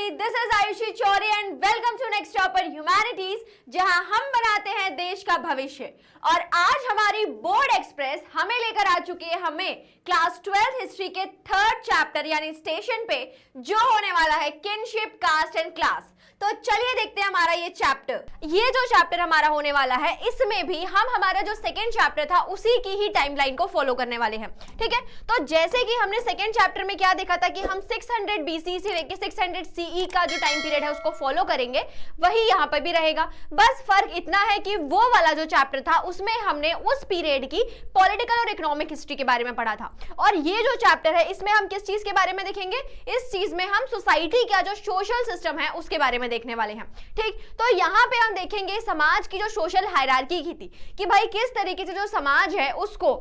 This is Ayushi Chaure and welcome to next topper humanities, जहां हम बनाते हैं देश का भविष्य। और आज हमारी बोर्ड एक्सप्रेस हमें लेकर आ चुकी है हमें क्लास 12 हिस्ट्री के थर्ड चैप्टर यानी स्टेशन पे, जो होने वाला है किनशिप, कास्ट एंड क्लास। तो चलिए देखते हैं हमारा ये चैप्टर। ये जो चैप्टर हमारा होने वाला है, इसमें भी हम हमारा जो सेकंड चैप्टर था उसी की ही टाइमलाइन को फॉलो करने वाले हैं। ठीक है, तो जैसे कि हमने सेकंड चैप्टर में क्या देखा था कि हम 600 BC से लेके 600 CE का जो टाइम पीरियड है उसको फॉलो करेंगे, वही यहाँ पर भी रहेगा। बस फर्क इतना है कि वो वाला जो चैप्टर था उसमें हमने उस पीरियड की पॉलिटिकल और इकोनॉमिक हिस्ट्री के बारे में पढ़ा था, और ये जो चैप्टर है इसमें हम किस चीज के बारे में देखेंगे, इस चीज में हम सोसाइटी का जो सोशल सिस्टम है उसके बारे में देखने वाले हैं। ठीक, तो यहाँ पे हम देखेंगे समाज की जो सोशल हायरार्की की थी कि भाई किस तरीके से जो समाज है उसको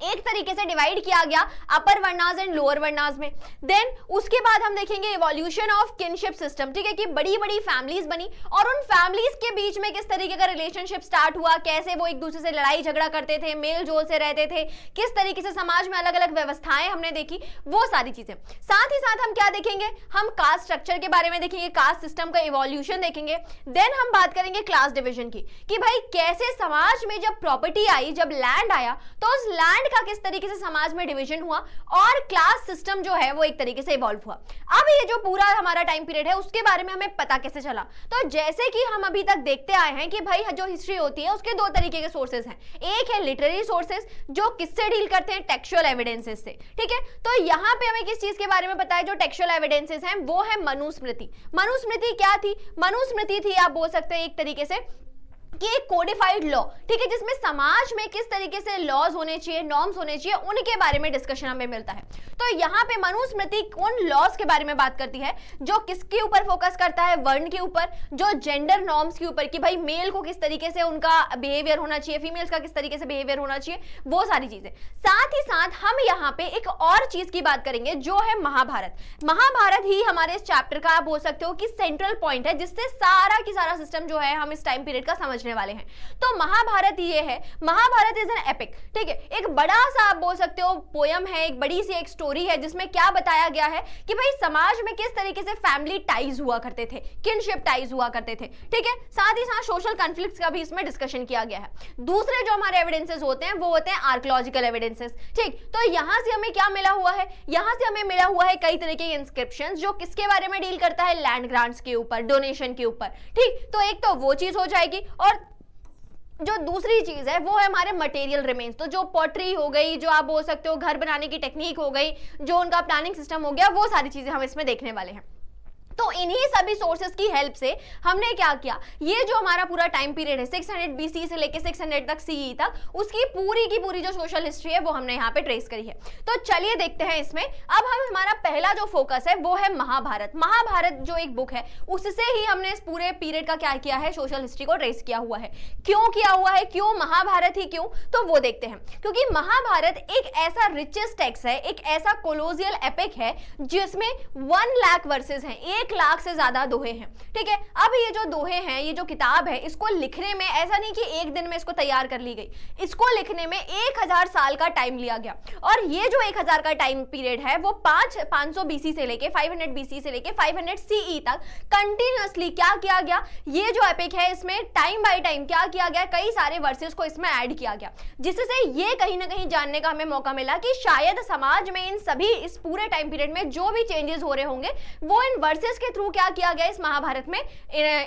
एक तरीके से डिवाइड किया गया अपर वर्णास एंड लोअर वर्णास में। देन उसके बाद हम देखेंगे इवोल्यूशन ऑफ किनशिप सिस्टम। ठीक है, कि बड़ी बड़ी फैमिलीज बनी और उन फैमिलीज के बीच में किस तरीके का रिलेशनशिप स्टार्ट हुआ, कैसे वो एक दूसरे से लड़ाई झगड़ा करते थे, मेल जोल से रहते थे, किस तरीके से समाज में अलग अलग व्यवस्थाएं हमने देखी, वो सारी चीजें। साथ ही साथ हम क्या देखेंगे, हम कास्ट स्ट्रक्चर के बारे में देखेंगे, कास्ट सिस्टम का इवोल्यूशन देखेंगे। देन हम बात करेंगे क्लास डिविजन की कि भाई कैसे समाज में जब प्रॉपर्टी आई, जब लैंड आया, तो उस लैंड का किस तरीके से समाज में डिवीजन हुआ और क्लास सिस्टम जो है वो एक तरीके से इवॉल्व हुआ। अब ये जो पूरा हमारा टाइम पीरियड है उसके बारे में हमें पता कैसे चला, तो जैसे कि हम अभी तक देखते आए हैं कि भाई जो हिस्ट्री होती है उसके दो तरीके के सोर्सेज हैं। एक है लिटरेरी सोर्सेज जो किससे डील करते हैं, टेक्सचुअल एविडेंसेस से। ठीक है, तो यहाँ पे हमें किस चीज के बारे में पता है, जो टेक्सचुअल एविडेंसेस हैं वो है मनुस्मृति। मनुस्मृति क्या थी, मनुस्मृति थी आप बोल सकते हैं एक तरीके से कि एक कोडिफाइड लॉ, ठीक है, जिसमें समाज में किस तरीके से लॉज होने चाहिए, नॉर्म्स होने चाहिए, उनके बारे में डिस्कशन हमें मिलता है। तो यहाँ पे मनुस्मृति उन लॉज के बारे में बात करती है जो किसके ऊपर फोकस करता है, वर्ण के ऊपर, जो जेंडर नॉर्म्स के ऊपर कि भाई मेल को किस तरीके से उनका बिहेवियर होना चाहिए, फीमेल्स का किस तरीके से बिहेवियर होना चाहिए, वो सारी चीजें। साथ ही साथ हम यहाँ पे एक और चीज की बात करेंगे जो है महाभारत। महाभारत ही हमारे इस चैप्टर का आप बोल सकते हो कि सेंट्रल पॉइंट है, जिससे सारा की सारा सिस्टम जो है हम इस टाइम पीरियड का समझने वाले हैं। तो महाभारत ये है, महाभारत इज एन एपिक। ठीक है, एक बड़ा सा आप बोल सकते हो पोयम है, एक बड़ी सी एक स्टोरी है जिसमें क्या बताया गया है कि भाई समाज में किस तरीके से फैमिली टाइज हुआ करते थे, किनशिप टाइज हुआ करते थे। ठीक है, साथ ही साथ सोशल कॉन्फ्लिक्ट्स का भी इसमें डिस्कशन किया गया है। दूसरे जो हमारे एविडेंसेस होते हैं वो होते हैं आर्कियोलॉजिकल एविडेंसेस। ठीक, तो यहां से हमें क्या मिला हुआ है, यहां से हमें मिला हुआ है कई तरह के इंस्क्रिप्शंस जो किसके बारे में डील करता है, लैंड ग्रांट्स के ऊपर, डोनेशन के ऊपर। ठीक, तो एक तो वो चीज हो जाएगी, और जो दूसरी चीज है वो है हमारे मटेरियल रिमेन्स। तो जो पॉटरी हो गई, जो आप बोल सकते हो घर बनाने की टेक्निक हो गई, जो उनका प्लानिंग सिस्टम हो गया, वो सारी चीजें हम इसमें देखने वाले हैं। तो इन्हीं सभी सोर्सेस की हेल्प से हमने क्या किया, ये जो हमारा पूरा टाइम पीरियड है 600 BC से लेके 600 तक CE तक, उसकी पूरी की पूरी जो सोशल हिस्ट्री है वो हमने यहाँ पे ट्रेस करी है। तो चलिए देखते हैं इसमें। अब हम हमारा पहला जो फोकस है वो है महाभारत। महाभारत जो एक बुक है उससे ही हमने इस पूरे पीरियड का क्या किया है, सोशल हिस्ट्री को ट्रेस किया हुआ है। क्यों किया हुआ है, क्यों महाभारत ही क्यों, तो वो देखते हैं। क्योंकि महाभारत एक ऐसा रिचेस्ट टेक्स्ट है, एक ऐसा कोलोसियल एपिक है जिसमें 1 लाख वर्सेस हैं, 1 लाख से ज्यादा दोहे हैं। ठीक है, अब ये जो दोहे हैं, ये जो किताब है, इसको लिखने में ऐसा नहीं कि एक दिन में इसको तैयार कर ली गई, इसको लिखने में 1000 साल का टाइम लिया गया। और ये जो 1000 का टाइम पीरियड है वो 500 BC से लेके 500 BC से लेके 500 CE तक कंटिन्यूअसली क्या किया गया, ये जो एपिक है इसमें टाइम बाय टाइम क्या किया गया, कई सारे वर्सेस को इसमें ऐड किया गया, जिससे ये कहीं ना कहीं जानने का हमें मौका मिला कि शायद समाज में इन सभी इस पूरे टाइम पीरियड में जो भी चेंजेस हो रहे होंगे वो इन वर्सेस के थ्रू क्या किया गया, इस महाभारत में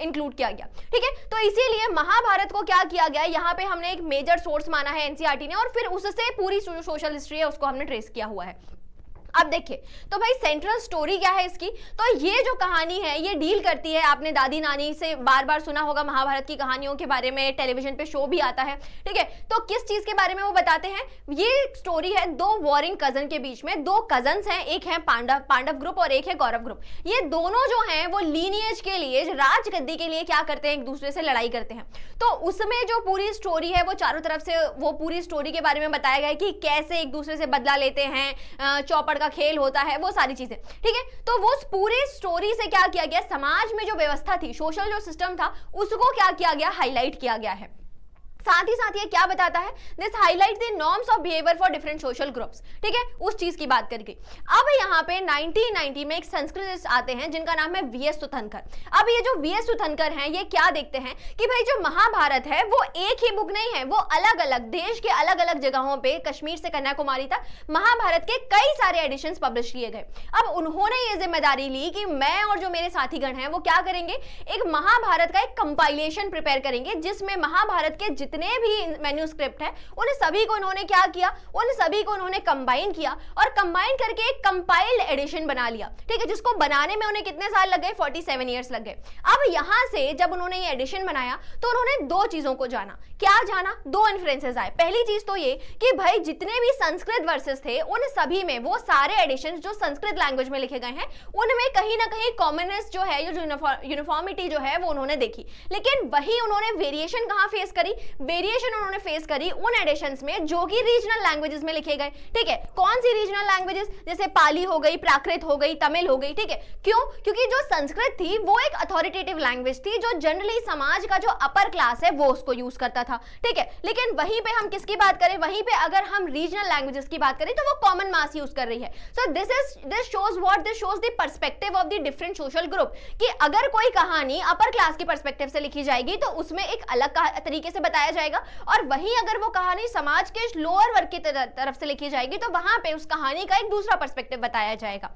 इंक्लूड किया गया। ठीक है, तो इसीलिए महाभारत को क्या किया गया, यहाँ पे हमने एक मेजर सोर्स माना है NCERT ने, और फिर उससे पूरी सोशल हिस्ट्री है उसको हमने ट्रेस किया हुआ है। अब देखिए, तो भाई सेंट्रल स्टोरी क्या है इसकी, तो ये जो कहानी है ये डील करती है, आपने दादी नानी से बार बार सुना होगा महाभारत की कहानियों के बारे में, टेलीविजन पे शो भी आता है। ठीक है, तो किस चीज के बारे में वो बताते हैं, ये स्टोरी है 2 वॉरिंग कजन के बीच में। 2 कजन्स हैं, एक है पांडव ग्रुप और एक है कौरव ग्रुप। ये दोनों जो हैं वो लीनिएज के लिए, राजगद्दी के लिए क्या करते हैं, एक दूसरे से लड़ाई करते हैं। तो उसमें जो पूरी स्टोरी है वो चारों तरफ से वो पूरी स्टोरी के बारे में बताया गया है कि कैसे एक दूसरे से बदला लेते हैं, चौपड़ का खेल होता है, वो सारी चीजें। ठीक है, तो वो पूरी स्टोरी से क्या किया गया, समाज में जो व्यवस्था थी, सोशल जो सिस्टम था, उसको क्या किया गया, हाईलाइट किया गया है। साथ ही साथ ये क्या बताता है, this highlight the norms of behaviour for different social groups. ठीक है, उस चीज की बात करके अब यहाँ पे 1990 में एक संस्कृत आते हैं जिनका नाम है वीएस सुथनकर। अब ये जो वीएस सुथनकर हैं ये क्या देखते हैं कि भाई जो महाभारत है वो एक ही बुक नहीं है, वो अलग अलग देश के अलग अलग जगहों पे, कश्मीर से कन्याकुमारी तक महाभारत के कई सारे एडिशंस पब्लिश किए गए। अब उन्होंने ये जिम्मेदारी ली कि मैं और जो मेरे साथीगण हैं वो क्या करेंगे, एक महाभारत का एक कंपाइलेशन प्रिपेयर करेंगे जिसमें महाभारत के जितने भी मैन्यूस्क्रिप्ट है उन सभी को उन्होंने क्या किया, उन सभी को उन्होंने कंबाइन किया और कंबाइन करके एक कंपाइल्ड एडिशन बना लिया। ठीक है, जिसको बनाने में उन्हें कितने साल लग गए, 47 इयर्स लग गए। अब यहां से जब उन्होंने ये एडिशन बनाया तो उन्होंने दो चीजों को जाना। क्या जाना, दो इन्फ्लुएंसेस आए। पहली चीज तो ये कि भाई जितने भी संस्कृत वर्सेस थे उन सभी में वो सारे एडिशंस जो संस्कृत लैंग्वेज में लिखे गए हैं उनमें कहीं ना कहीं कॉमननेस जो है, जो यूनिफॉर्मिटी जो है वो उन्होंने देखी। लेकिन वही उन्होंने वेरिएशन कहां फेस करी, वेरिएशन उन्होंने फेस करी उन एडिशंस में जो कि रीजनल लैंग्वेजेस में लिखे गए। ठीक है, कौन सी रीजनल लैंग्वेजेस, जैसे पाली हो गई, प्राकृत हो गई, तमिल हो गई। ठीक है, क्यों, क्योंकि जो संस्कृत थी वो एक अथॉरिटेटिव लैंग्वेज थी जो जनरली समाज का जो अपर क्लास है वो उसको यूज करता था। ठीक है, लेकिन वहीं पे हम किसकी बात करें, वहीं पे अगर हम रीजनल लैंग्वेजेस की बात करें तो वो कॉमन मास यूज कर रही है। So this shows what, this shows the perspective of the different social group कि अगर कोई कहानी अपर क्लास की पर्सपेक्टिव से लिखी जाएगी तो उसमें एक अलग तरीके से बताया जाएगा, और वहीं अगर वो कहानी समाज के लोअर वर्ग की तरफ से लिखी जाएगी तो वहां पे उस कहानी का एक दूसरा पर्सपेक्टिव बताया जाएगा।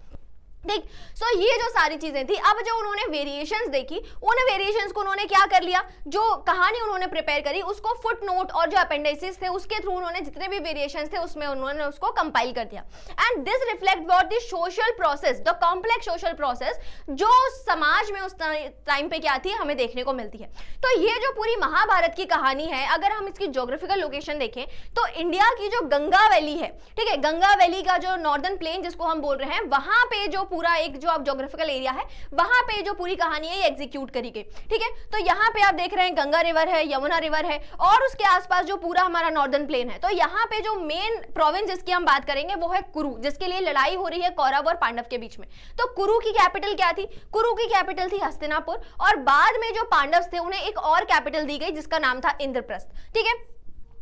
ठीक, सो ये जो सारी चीजें थी, अब जो उन्होंने वेरिएशंस देखी उन वेरिएशंस को उन्होंने क्या कर लिया, जो कहानी उन्होंने प्रिपेयर करी उसको फुट नोट और जो अपेंडिसेस थे उसके थ्रू उन्होंने जितने भी वेरिएशंस थे उसमें उन्होंने उसको कंपाइल कर दिया। And this reflect what the social process, the complex social process जो समाज में उस टाइम पे क्या थी हमें देखने को मिलती है। तो ये जो पूरी महाभारत की कहानी है, अगर हम इसकी ज्योग्राफिकल लोकेशन देखें तो इंडिया की जो गंगा वैली है, ठीक है, गंगा वैली का जो नॉर्दर्न प्लेन जिसको हम बोल रहे हैं, वहां पे जो पूरा एक जो आप ज्योग्राफिकल एरिया है वहां पे जो पूरी कहानी है ये एग्जीक्यूट करी गई। ठीक है, तो यहाँ पे आप देख रहे हैं गंगा रिवर है, यमुना रिवर है और उसके आसपास जो पूरा हमारा नॉर्दर्न प्लेन है। तो यहाँ पे जो मेन प्रोविंस जिसकी हम बात करेंगे वो है कुरु, जिसके लिए लड़ाई हो रही है कौरव और पांडव के बीच में। तो कुरु की कैपिटल क्या थी, कुरु की कैपिटल थी हस्तिनापुर, और बाद में जो पांडव थे उन्हें एक और कैपिटल दी गई जिसका नाम था इंद्रप्रस्थ। ठीक है,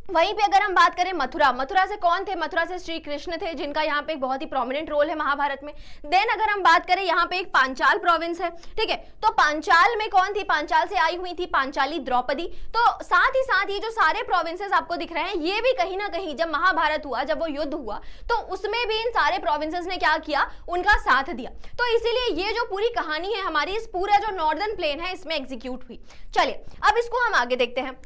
वहीं पे अगर हम बात करें मथुरा, मथुरा से कौन थे, मथुरा से श्री कृष्ण थे जिनका यहाँ पे एक बहुत ही प्रोमिनेंट रोल है महाभारत में। देन अगर हम बात करें यहाँ पे एक पांचाल प्रोविंस है। ठीक है, तो पांचाल में कौन थी, पांचाल से आई हुई थी पांचाली द्रौपदी। तो साथ ही साथ ये जो सारे प्रोविंसेस आपको दिख रहे हैं ये भी कहीं ना कहीं जब महाभारत हुआ, जब वो युद्ध हुआ तो उसमें भी इन सारे प्रोविंसेस ने क्या किया, उनका साथ दिया। तो इसीलिए ये जो पूरी कहानी है हमारी, इस पूरा जो नॉर्दर्न प्लेन है इसमें एग्जीक्यूट हुई। चलिए अब इसको हम आगे देखते हैं।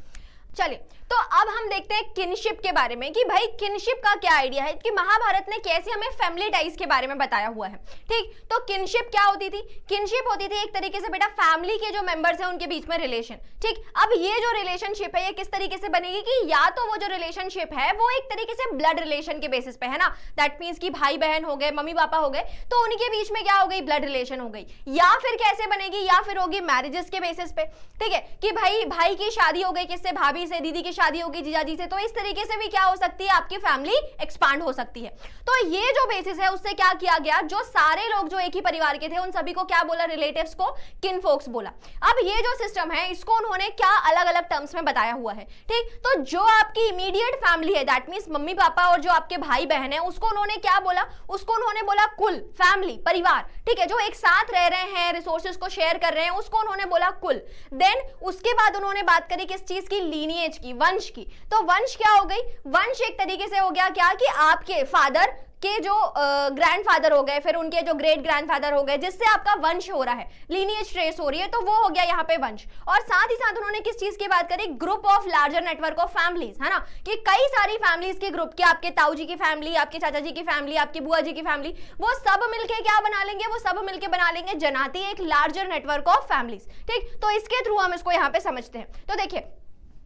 चलिए तो अब हम देखते हैं किनशिप के बारे में कि भाई किनशिप का क्या आइडिया है, कि महाभारत ने कैसे हमें फैमिली टाइज के बारे में बताया हुआ है। ठीक, तो किनशिप क्या होती थी, किनशिप होती थी एक तरीके से बेटा फैमिली के जो मेंबर्स हैं उनके बीच में रिलेशन। ठीक, अब ये जो रिलेशनशिप है ये किस तरीके से बनेगी कि या तो वो जो रिलेशनशिप है वो एक तरीके से ब्लड रिलेशन के बेसिस पे है ना, दैट मींस कि भाई बहन हो गए, मम्मी पापा हो गए, तो उनके बीच में क्या हो गई, ब्लड रिलेशन हो गई। या फिर कैसे बनेगी, या फिर होगी मैरिजेस के बेसिस पे। ठीक है, कि भाई की शादी हो गई किससे, भाभी से, दीदी की शादी होगी जीजाजी से, तो इस तरीके से भी क्या हो सकती है, आपकी फैमिली एक्सपांड हो सकती है। तो ये जो बेसिस है उससे क्या किया गया, जो सारे लोग जो एक ही परिवार के थे उन सभी को क्या बोला, रिलेटिव्स को किनफोक्स बोला। अब ये जो सिस्टम है इसको उन्होंने क्या अलग अलग टर्म्स में बताया हुआ है। ठीक, तो जो आपकी इमीडिएट फैमिली है, दैट मींस मम्मी पापा और जो आपके भाई बहन है, उसको उन्होंने क्या बोला, उसको उन्होंने बोला कुल, फैमिली, परिवार। ठीक है, जो एक साथ रह रहे हैं, रिसोर्सेज को शेयर कर रहे हैं, उसको उन्होंने बोला कुल। देन उसके बाद उन्होंने बात करी किस चीज की, लीनिएज की, वंश की। तो वंश क्या हो गई, वंश एक तरीके से हो गया क्या कि आपके फादर के जो ग्रैंडफादर हो गए, फिर उनके जो ग्रेट ग्रैंडफादर हो गए, जिससे आपका वंश हो रहा है, लीनिएज ट्रेस हो रही है, तो वो हो गया यहाँ पे वंश। और साथ ही साथ उन्होंने किस चीज की बात करी, group of larger network of families, है ना, कि कई सारी फैमिलीज के ग्रुप के, आपके ताऊ जी की फैमिली, आपके चाचा जी की फैमिली, आपकी बुआ जी की फैमिली, वो सब मिलके क्या बना लेंगे, वो सब मिलके बना लेंगे जनाती एक लार्जर नेटवर्क ऑफ फैमिलीज। ठीक, तो इसके थ्रू हम इसको यहाँ पे समझते हैं। तो देखिए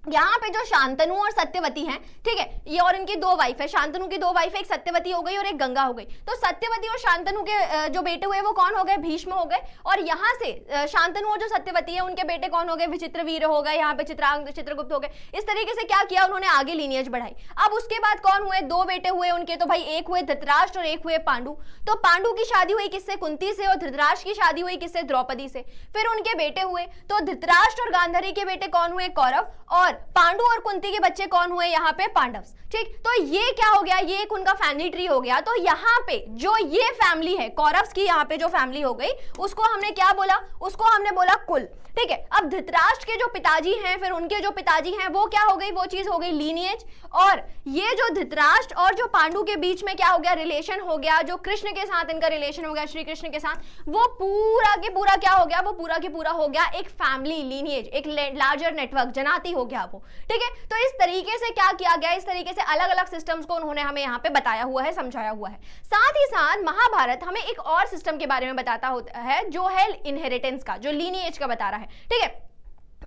यहाँ पे जो शांतनु और सत्यवती हैं, ठीक है, ये और इनकी दो वाइफ है, शांतनु की दो वाइफ है, एक सत्यवती हो गई और एक गंगा हो गई। तो सत्यवती और शांतनु के जो बेटे हुए वो कौन हो गए, भीष्म हो गए। और यहाँ से शांतनु और जो सत्यवती है उनके बेटे कौन हो गए, विचित्रवीर हो गए, यहाँ पे चित्रगुप्त हो गए। इस तरीके से क्या किया उन्होंने, आगे लीनियज बढ़ाई। अब उसके बाद कौन हुए, दो बेटे हुए उनके, तो भाई एक हुए धृतराष्ट्र और एक हुए पांडु। तो पांडु की शादी हुई किससे, कुंती से, और धृतराष्ट्र की शादी हुई किससे, द्रौपदी से। फिर उनके बेटे हुए, तो धृतराष्ट्र और गांधारी के बेटे कौन हुए, कौरव, और पांडु और कुंती के बच्चे कौन हुए यहाँ पे? पांडव। ठीक, तो ये क्या हो गया, ये एक उनका फैमिली ट्री हो गया। तो यहाँ पे जो ये फैमिली है कौरव्स की, यहाँ पे जो फैमिली हो गई उसको हमने क्या बोला? उसको हमने बोला कुल। ठीक है, अब धृतराष्ट्र के जो पिताजी हैं, फिर उनके जो पिताजी हैं, वो क्या हो गई? वो चीज हो गई लीनिएज। और ये जो धृतराष्ट्र और जो पांडु के बीच में क्या हो गया? रिलेशन हो गया, जो कृष्ण के साथ इनका रिलेशन हो गया, श्री कृष्ण के साथ, वो पूरा के पूरा क्या हो गया? वो पूरा के पूरा हो गया एक फैमिली लीनिएज, एक लार्जर नेटवर्क, जनाती हो गया वो। ठीक है, तो इस तरीके से क्या किया गया? इस तरीके से अलग अलग सिस्टम्स को उन्होंने हमें यहाँ पे बताया हुआ है, समझाया हुआ है। साथ ही साथ महाभारत हमें एक और सिस्टम के बारे में बताता होता है, जो है इनहेरिटेंस का, जो लीनिएज का बता रहा है। ठीक है,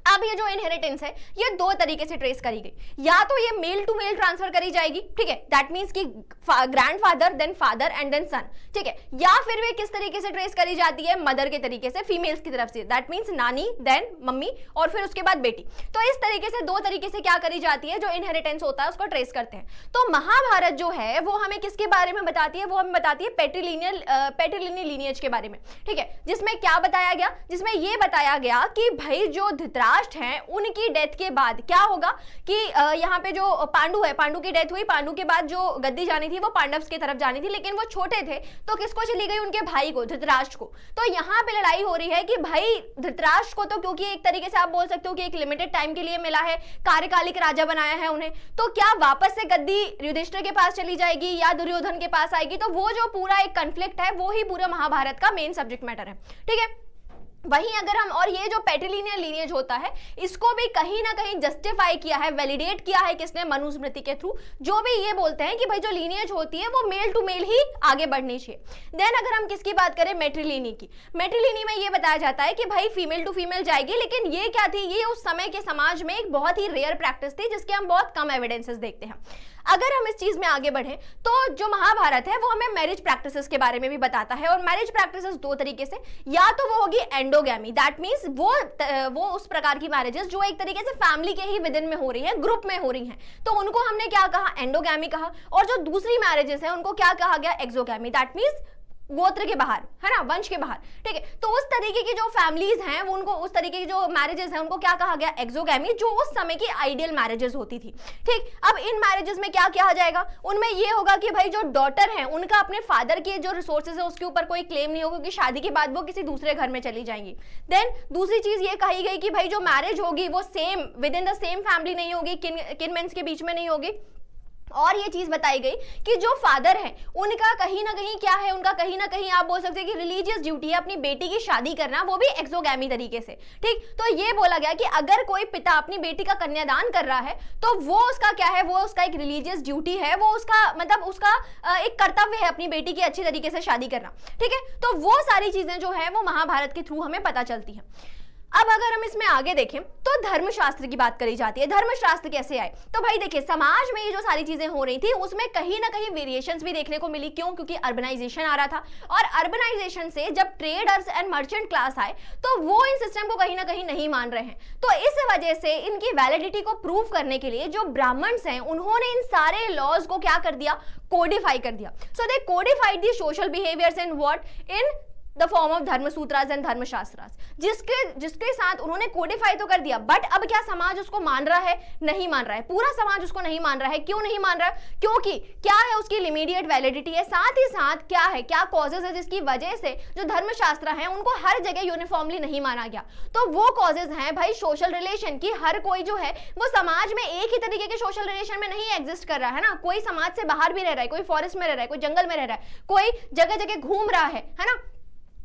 अब ये जो इनहेरिटेंस है ये दो तरीके से ट्रेस करी गई, या तो ये मेल टू मेल ट्रांसफर करी जाएगी, ठीक है, दैट मींस कि grandfather then father and then son, ठीक है, या फिर वे किस तरीके से ट्रेस करी जाती है? मदर के तरीके से, फीमेल्स की तरफ से, दैट मींस नानी देन मम्मी और फिर उसके बाद बेटी। तो इस तरीके से दो तरीके से क्या करी जाती है, जो इनहेरिटेंस होता है उसको ट्रेस करते हैं। तो महाभारत जो है वो हमें किसके बारे में बताती है? वो हमें बताती है पेट्रिलिनियल लीनिएज के बारे में। ठीक है, जिसमें क्या बताया गया? जिसमें ये बताया गया कि भाई जो धृतराष्ट्र हैं उनकी डेथ के बाद क्या होगा कि यहाँ पे जो पांडु है, पांडु की डेथ हुई, पांडु के बाद जो गद्दी जानी थी वो पांडव की तरफ जानी थी, लेकिन वो छोटे थे तो किसको चली गई? उनके भाई को, धृतराष्ट्र को। तो यहाँ पे लड़ाई हो रही है कि भाई धृतराष्ट्र को तो, क्योंकि एक तरीके से आप बोल सकते हो कि एक लिमिटेड टाइम के लिए मिला है, कार्यकालिक राजा बनाया है उन्हें, तो क्या वापस से गद्दी युधिष्ठिर के पास चली जाएगी या दुर्योधन के पास आएगी? तो वो जो पूरा एक कॉन्फ्लिक्ट है वो ही पूरा महाभारत का मेन सब्जेक्ट मैटर है। ठीक है, वहीं अगर हम, और ये जो पेट्रिलिनियल लीनिएज होता है इसको भी कहीं ना कहीं जस्टिफाई किया है, वैलिडेट किया है किसने? मनुस्मृति के थ्रू, जो भी ये बोलते हैं कि भाई जो लीनिएज होती है वो मेल टू मेल ही आगे बढ़नी चाहिए। देन अगर हम किसकी बात करें? मैट्रिलिनी की। मैट्रिलिनी में ये बताया जाता है कि भाई फीमेल टू फीमेल जाएगी, लेकिन ये क्या थी? ये उस समय के समाज में एक बहुत ही रेयर प्रैक्टिस थी जिसके हम बहुत कम एविडेंसेस देखते हैं। अगर हम इस चीज में आगे बढ़े तो जो महाभारत है वो हमें मैरिज प्रैक्टिसेस के बारे में भी बताता है, और मैरिज प्रैक्टिसेस दो तरीके से, या तो वो होगी एंडोगैमी, दैट मींस वो उस प्रकार की मैरिजेस जो एक तरीके से फैमिली के ही विदिन में हो रही है, ग्रुप में हो रही हैं, तो उनको हमने क्या कहा? एंडोगैमी कहा। और जो दूसरी मैरिजेस है उनको क्या कहा गया? एक्सोगैमी, दैट मींस गोत्र के बाहर, है ना, वंश के बाहर। ठीक है, तो उस तरीके की जो फैमिलीज हैं वो, उनको उस तरीके की जो मैरिजेस हैं उनको क्या कहा गया? एक्सोगैमी, जो उस समय की आइडियल मैरिजेस होती थी। ठीक, अब इन मैरिजेस में क्या किया जाएगा? उनमें ये होगा कि भाई जो डॉटर है उनका अपने फादर के जो रिसोर्सेज है उसके ऊपर कोई क्लेम नहीं होगा कि शादी के बाद वो किसी दूसरे घर में चली जाएंगी। देन दूसरी चीज ये कही गई कि भाई जो मैरिज होगी वो same with in the same family नहीं होगी, किनमेंस के बीच में नहीं होगी। और ये चीज बताई गई कि जो फादर है उनका कहीं ना कहीं क्या है? उनका कहीं ना कहीं आप बोल सकते हैं कि रिलीजियस ड्यूटी है अपनी बेटी की शादी करना, वो भी एक्सोगैमी तरीके से। ठीक, तो ये बोला गया कि अगर कोई पिता अपनी बेटी का कन्यादान कर रहा है तो वो उसका क्या है? वो उसका एक रिलीजियस ड्यूटी है, वो उसका मतलब उसका एक कर्तव्य है अपनी बेटी की अच्छी तरीके से शादी करना। ठीक है, तो वो सारी चीजें जो है वो महाभारत के थ्रू हमें पता चलती है। अब अगर हम इसमें आगे देखें तो धर्मशास्त्र की बात करी जाती है। धर्मशास्त्र कैसे आए? तो भाई देखिए, समाज में ये जो सारी चीजें हो रही थी उसमें कहीं ना कहीं वेरिएशंस भी देखने को मिली। क्यों? क्योंकि अर्बनाइजेशन आ रहा था, और अर्बनाइजेशन से जब ट्रेडर्स एंड मर्चेंट क्लास आए तो वो इन सिस्टम को कहीं ना कहीं नहीं मान रहे हैं। तो इस वजह से इनकी वैलिडिटी को प्रूव करने के लिए जो ब्राह्मण्स हैं उन्होंने इन सारे लॉज को क्या कर दिया? कोडिफाई कर दिया। So they codified the social behaviours in what? In the form of Dharmasutras and Dharmashastras, जिसके साथ उन्होंने कोडिफाई तो कर दिया, बट अब क्या समाज उसको मान रहा है? नहीं मान रहा है। पूरा समाज उसको नहीं मान रहा है। क्यों नहीं मान रहा है? क्योंकि क्या है? उसकी इमीडिएट वैलिडिटी है, साथ ही साथ क्या है, क्या कॉजेज है जिसकी वजह से जो धर्मशास्त्र हैं उनको हर जगह यूनिफॉर्मली नहीं माना गया। तो वो कॉजेज हैं भाई सोशल रिलेशन की। हर कोई जो है वो समाज में एक ही तरीके के सोशल रिलेशन में नहीं एग्जिस्ट कर रहा है ना, कोई समाज से बाहर भी रह रहा है, कोई फॉरेस्ट में रह रहा है, कोई जंगल में रह रहा है, कोई जगह जगह घूम रहा है ना।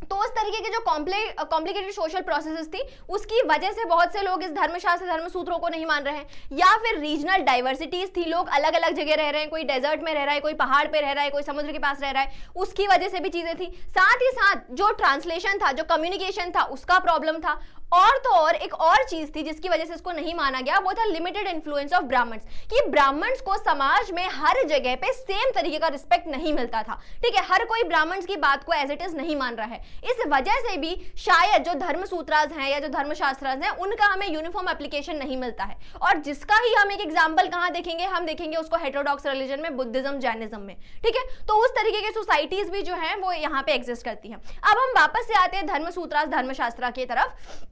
तो उस तरीके के जो कॉम्प्लिकेटेड सोशल प्रोसेसेस थी उसकी वजह से बहुत से लोग इस धर्मशास्त्र धर्म सूत्रों को नहीं मान रहे हैं। या फिर रीजनल डाइवर्सिटीज थी, लोग अलग अलग जगह रह रहे हैं, कोई डेजर्ट में रह रहा है, कोई पहाड़ पे रह रहा है, कोई समुद्र के पास रह रहा है, उसकी वजह से भी चीजें थी। साथ ही साथ जो ट्रांसलेशन था, जो कम्युनिकेशन था, उसका प्रॉब्लम था। और तो और एक और चीज थी जिसकी वजह से इसको नहीं माना गया, वो था लिमिटेड इन्फ्लुएंस ऑफ ब्राह्मण्स, कि ब्राह्मण्स को समाज में हर जगह पे सेम तरीके का रिस्पेक्ट नहीं मिलता था। ठीक है, हर कोई ब्राह्मण्स की बात को एज इट इज नहीं मान रहा है। इस वजह से भी शायद जो धर्मसूत्रास हैं या जो धर्मशास्त्रास हैं उनका हमें यूनिफॉर्म एप्लीकेशन नहीं मिलता है। और जिसका ही हम एक एग्जाम्पल कहां देखेंगे? हम देखेंगे उसको हेटेरोडॉक्स रिलीजन में, बुद्धिज्म, जैनिज्म में। ठीक है, तो उस तरीके की सोसाइटीज भी जो है वो यहाँ पे एग्जिस्ट करती हैं। अब हम वापस से आते हैं धर्मसूत्रास धर्मशास्त्र की तरफ।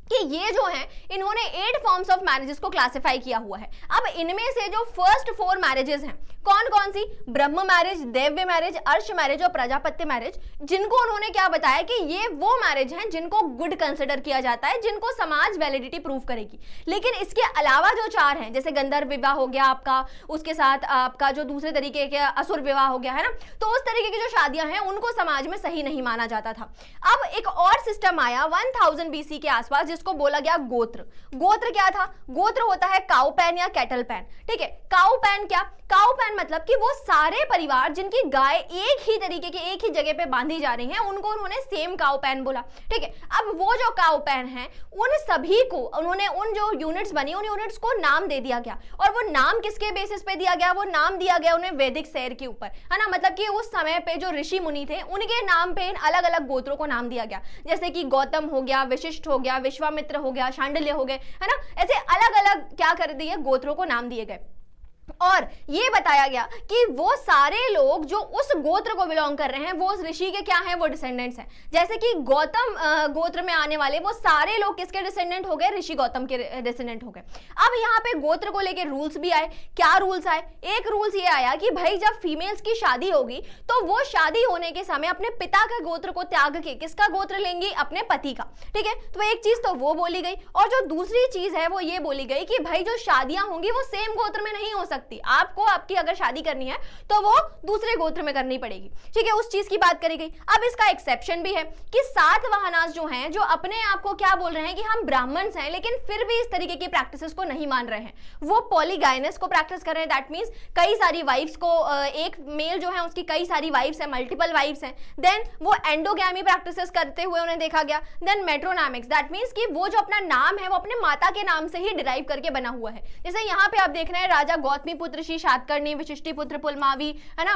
कि ये जो है इन्होंने 8 फॉर्म्स ऑफ मैरिजेस को क्लासिफाई किया हुआ है। अब इनमें से जो फर्स्ट 4 मैरिजेस हैं कौन कौन सी, ब्रह्म मैरिज, देव्य मैरिज, अर्श मैरिज और प्रजापत्य मैरिज, जिनको उन्होंने क्या बताया कि ये वो मैरिज हैं जिनको गुड कंसिडर किया जाता है, जिनको समाज वैलिडिटी प्रूव करेगी। लेकिन इसके अलावा जो 4 हैं, जैसे गंधर्व विवाह हो गया आपका, उसके साथ आपका जो दूसरे तरीके के असुर विवाह हो गया है ना, तो उस तरीके की जो शादियां हैं उनको समाज में सही नहीं माना जाता था। अब एक और सिस्टम आया 1000 BC के आसपास जिसको बोला गया गोत्र। गोत्र क्या था, गोत्र होता है काउ पैन या कैटल पैन, ठीक है। काउ पैन क्या, काउ पैन मतलब कि वो सारे परिवार जिनकी गाय एक ही तरीके की एक ही जगह पे बांधी जा रही हैं उनको उन्होंने सेम काउ पैन बोला, ठीक है। अब वो जो काउ पैन है उन सभी को उन्होंने उन जो यूनिट्स बनी उन यूनिट्स को नाम दे दिया गया, और वो नाम किसके बेसिस पे दिया गया, वो नाम दिया गया उन्हें वैदिक सैर के ऊपर, है ना। मतलब कि उस समय पे जो ऋषि मुनि थे उनके नाम पे इन अलग अलग गोत्रों को नाम दिया गया, जैसे कि गौतम हो गया, वशिष्ठ हो गया, विश्वामित्र हो गया, शांडिल्य हो गए, है ना। ऐसे अलग अलग क्या कर दिए, गोत्रों को नाम दिए गए। और ये बताया गया कि वो सारे लोग जो उस गोत्र को बिलोंग कर रहे हैं वो उस ऋषि के क्या हैं, वो डिसेंडेंट्स हैं। जैसे कि गौतम गोत्र में आने वाले वो सारे लोग किसके डिसेंडेंट हो गए, ऋषि गौतम के डिसेंडेंट हो गए। अब यहाँ पे गोत्र को लेकर रूल्स भी आए। क्या रूल्स आए, एक रूल्स ये आया कि भाई जब फीमेल्स की शादी होगी तो वो शादी होने के समय अपने पिता का गोत्र को त्याग के किसका गोत्र लेंगी, अपने पति का, ठीक है। तो एक चीज तो वो बोली गई, और जो दूसरी चीज है वो ये बोली गई कि भाई जो शादियां होंगी वो सेम गोत्र में नहीं हो सकती, आपको आपकी अगर शादी करनी है तो वो दूसरे गोत्र में करनी पड़ेगी, ठीक है। उस चीज की बात करी गई। अब इसका एक्सेप्शन भी है कि सातवाहनास जो हैं जो अपने आप को क्या बोल रहे हैं कि हम ब्राह्मण्स हैं लेकिन फिर भी इस तरीके की प्रैक्टिसेस को नहीं मान रहे हैं, वो पॉलीगाइनस को प्रैक्टिस कर रहे हैं। दैट मींस कई सारी वाइफ्स को, एक मेल जो है उसकी कई सारी वाइफ्स हैं, मल्टीपल वाइफ्स हैं। देन वो एंडोगैमी प्रैक्टिसेस करते हुए उन्हें देखा गया। देन मेट्रोनॉमिक्स, दैट मींस कि वो जो अपना नाम है वो अपने माता के नाम से ही डिराइव करके बना हुआ है। जैसे यहाँ पे आप देख रहे हैं राजा गौतमी पुत्र श्री शातकर्णी, वशिष्ठी पुत्र पुलमावी, है ना,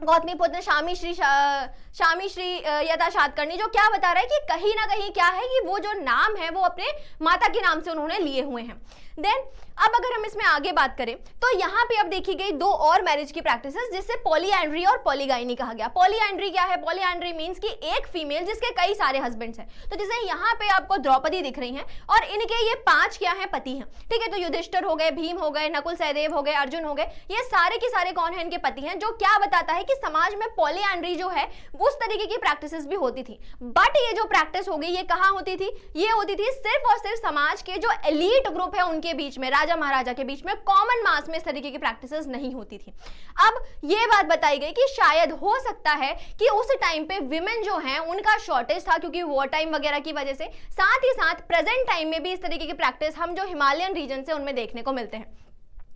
गौतमी पुत्र शामी श्री यथा शातकर्णी, जो क्या बता रहा है कि कहीं ना कहीं क्या है कि वो जो नाम है वो अपने माता के नाम से उन्होंने लिए हुए हैं। देन अब अगर हम इसमें आगे बात करें तो यहाँ पे अब देखी गई 2 और मैरिज की प्रैक्टिसेस जिससे पॉलीएंड्री और पॉलीगाइनी कहा गया। पॉलीएंड्री क्या है, पॉलीएंड्री मींस कि एक फीमेल जिसके कई सारे हस्बैंड्स हैं। तो जैसे यहाँ पे आपको द्रौपदी दिख रही हैं और इनके ये 5 क्या हैं, पति हैं, ठीक है। तो युधिष्ठिर हो गए, भीम हो गए, नकुल सहदेव हो गए, अर्जुन हो गए, ये सारे के सारे कौन है, इनके पति हैं। जो क्या बताता है कि समाज में पॉलीएंड्री जो है उस तरीके की प्रैक्टिसेस भी होती थी। बट ये जो प्रैक्टिस हो गई ये कहाँ होती थी, ये होती थी सिर्फ और सिर्फ समाज के जो एलीट ग्रुप है उनके बीच में, राजा महाराजा के बीच में। कॉमन मास में इस तरीके की प्रैक्टिसेस नहीं होती थी। अब ये बात बताई गई कि शायद हो सकता है कि उस टाइम पे विमेन जो हैं उनका शॉर्टेज था क्योंकि वॉर टाइम वगैरह की वजह से, साथ ही साथ प्रेजेंट टाइम में भी इस तरीके की प्रैक्टिस हम जो हिमालयन रीजन से उनमें देखने को मिलते हैं।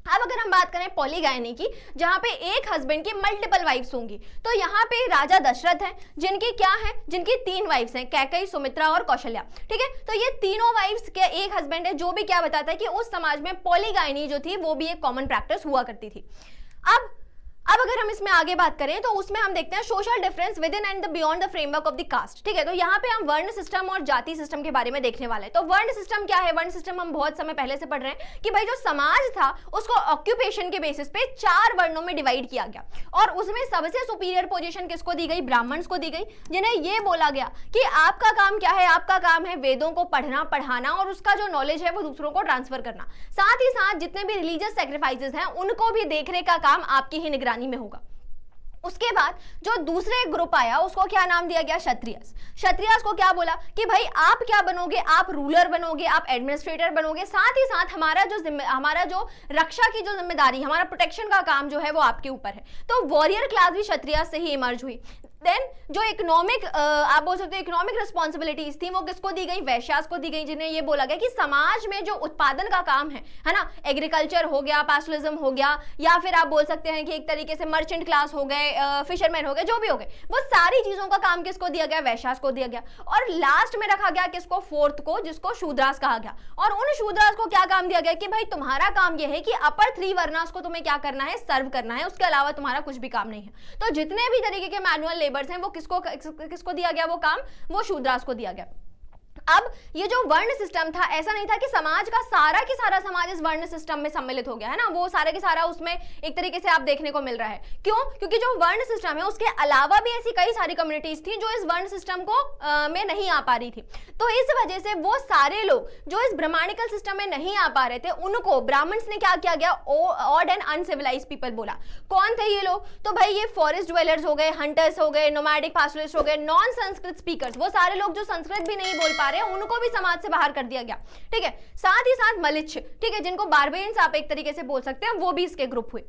अब अगर हम बात करें पॉलीगाइनी की, जहां पे एक हस्बैंड की मल्टीपल वाइफ्स होंगी, तो यहाँ पे राजा दशरथ हैं जिनकी क्या है, जिनकी 3 वाइफ्स हैं, कैकेयी, सुमित्रा और कौशल्या, ठीक है। तो ये तीनों वाइफ्स के एक हस्बैंड है, जो भी क्या बताता है कि उस समाज में पॉलीगाइनी जो थी वो भी एक कॉमन प्रैक्टिस हुआ करती थी। अब अगर हम इसमें आगे बात करें तो उसमें हम देखते हैं social difference within and beyond the framework of the caste, ठीक है। तो यहाँ पे हम वर्ण सिस्टम और जाति सिस्टम के बारे में देखने वाले हैं। तो वर्ण सिस्टम क्या है, वर्ण सिस्टम हम बहुत समय पहले से पढ़ रहे हैं कि भाई जो समाज था उसको ऑक्यूपेशन के बेसिस पे 4 वर्णों में डिवाइड किया गया, और उसमें सबसे सुपीरियर पोजीशन किसको दी गई, ब्राह्मण्स को दी गई, जिन्हें ये बोला गया कि आपका काम क्या है, आपका काम है वेदों को पढ़ना पढ़ाना और उसका जो नॉलेज है वो दूसरों को ट्रांसफर करना। साथ ही साथ जितने भी रिलीजियस सेक्रीफाइसेस हैं उनको भी देखने का काम आपकी ही निगरानी में होगा। उसके बाद जो दूसरे ग्रुप आया उसको क्या नाम दिया गया, क्षत्रियस। क्षत्रियस को क्या बोला कि भाई आप क्या बनोगे, आप रूलर बनोगे, आप एडमिनिस्ट्रेटर बनोगे, साथ ही साथ हमारा जो रक्षा की जो जिम्मेदारी, हमारा प्रोटेक्शन का काम जो है वो आपके ऊपर है। तो वॉरियर क्लास भी क्षत्रियस से ही इमर्ज हुई। देन जो इकोनॉमिक आप बोल सकते हो इकोनॉमिक रिस्पॉन्सिबिलिटीज थी वो किसको दी गई, वैश्यास को दी गई, जिन्हें ये बोला गया कि समाज में जो उत्पादन का काम है ना, एग्रीकल्चर हो गया, पैस्टोरलिज्म हो गया, या फिर आप बोल सकते हैं कि एक तरीके से मर्चेंट क्लास हो गए, फिशरमैन हो गए, जो भी हो गए, वो सारी चीजों का काम किसको दिया गया, वैश्यास को दिया गया। और लास्ट में रखा गया किसको, 4th को, जिसको शूद्रास कहा गया। और उन शूद्रास को क्या काम दिया गया कि भाई तुम्हारा काम यह है कि अपर 3 वर्णास को तुम्हें क्या करना है, सर्व करना है, उसके अलावा तुम्हारा कुछ भी काम नहीं है। तो जितने भी तरीके के मैनुअल लेबर्स हैं वो किसको दिया गया, वो काम वो शूद्रास को दिया गया। अब ये जो वर्ण सिस्टम था, ऐसा नहीं था कि समाज का सारा समाज इस वर्ण सिस्टम में सम्मिलित हो गया है ना, वो सारा के सारा उसमें एक तरीके से आप देखने को मिल रहा है। क्यों? क्योंकि जो वर्ण सिस्टम है उसके अलावा भी ऐसी कई सारी कम्युनिटीज थी जो इस वर्ण सिस्टम को में नहीं आ पा रही थी। तो इस वजह से वो सारे लोग जो इस ब्राह्मणिकल सिस्टम में नहीं आ पा रहे थे, उनको ब्राह्मण्स ने क्या किया गया, ऑड एंड अनसिविलाइज्ड पीपल बोला। कौन थे ये लोग? तो भाई ये फॉरेस्ट ड्वेलर्स हो गए, हंटर्स हो गए, नोमैडिक पास्टोरलिस्ट हो गए, नॉन संस्कृत स्पीकर्स, वो सारे लोग जो संस्कृत भी नहीं बोल पा रहे हैं, उनको भी समाज से बाहर कर दिया गया। ठीक है, साथ ही साथ मलिच्छ, ठीक है, जिनको बारबेरियंस आप एक तरीके से बोल सकते हैं, वो भी इसके ग्रुप हुए।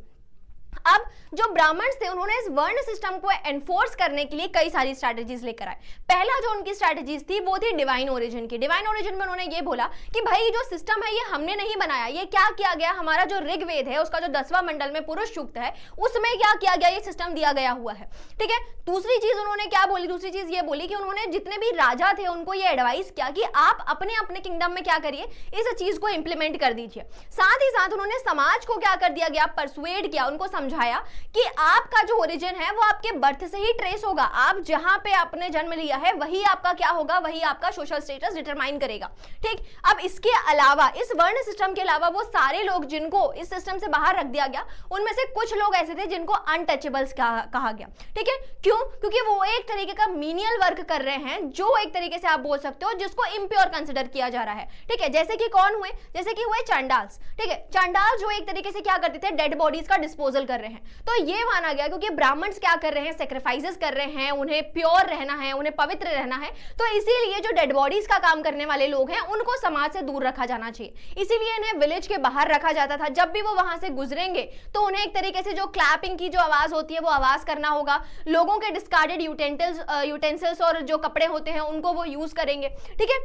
अब जो ब्राह्मण्स थे उन्होंने इस वर्ण सिस्टम को एनफोर्स करने के लिए कई सारी स्ट्रैटेजीज लेकर आए। पहला जो उनकी स्ट्रैटेजीज थी वो थी डिवाइन ओरिजिन की। डिवाइन ओरिजिन में उन्होंने ये बोला कि भाई जो सिस्टम है ये हमने नहीं बनाया, ये क्या किया गया, हमारा जो ऋग्वेद है उसका जो 10वां मंडल में पुरुष सूक्त है उसमें क्या किया गया, ये सिस्टम दिया गया हुआ है। ठीक है, दूसरी चीज उन्होंने क्या बोली, दूसरी चीज ये बोली कि उन्होंने जितने भी राजा थे उनको ये एडवाइस किया कि आप अपने अपने किंगडम में क्या करिए, इस चीज को इंप्लीमेंट कर दीजिए। साथ ही साथ उन्होंने समाज को क्या कर दिया गया, परसुएड किया, उनको समझाया कि आपका जो ओरिजिन है वो आपके बर्थ से ही ट्रेस होगा, आप जहां पे आपने जन्म लिया है वही आपका क्या होगा, वही आपका सोशल स्टेटस डिटरमाइन करेगा। ठीक, अब इसके अलावा, इस वर्ण सिस्टम के अलावा वो सारे लोग जिनको इस सिस्टम से बाहर रख दिया गया, उनमें से कुछ लोग ऐसे थे जिनको अनटचेबल्स कहा गया। ठीक है, क्यों? क्योंकि वो एक तरीके का मीनियल वर्क कर रहे हैं, जो एक तरीके से आप बोल सकते हो जिसको इम्प्योर कंसिडर किया जा रहा है। ठीक है, जैसे कि कौन हुए, जैसे कि हुए चांडाल्स। ठीक है, चांडाल जो एक तरीके से क्या करते थे, डेड बॉडीज का डिस्पोजल कर रहे हैं। तो ये माना गया क्योंकि ब्राह्मण्स क्या कर रहे हैं, सैक्रिफाइसेस कर रहे हैं, उन्हें प्योर रहना है, उन्हें पवित्र रहना है, तो इसीलिए जो डेड बॉडीज का काम करने वाले लोग हैं उनको समाज से दूर रखा जाना चाहिए। इसीलिए इन्हें विलेज के बाहर रखा जाता था। जब भी वो वहां से गुजरेंगे तो उन्हें एक तरीके से जो क्लैपिंग की जो आवाज होती है वो आवाज करना होगा, लोगों के डिस्कार्डेड यूटेंसिल्स और जो कपड़े होते हैं उनको वो यूज करेंगे। ठीक है,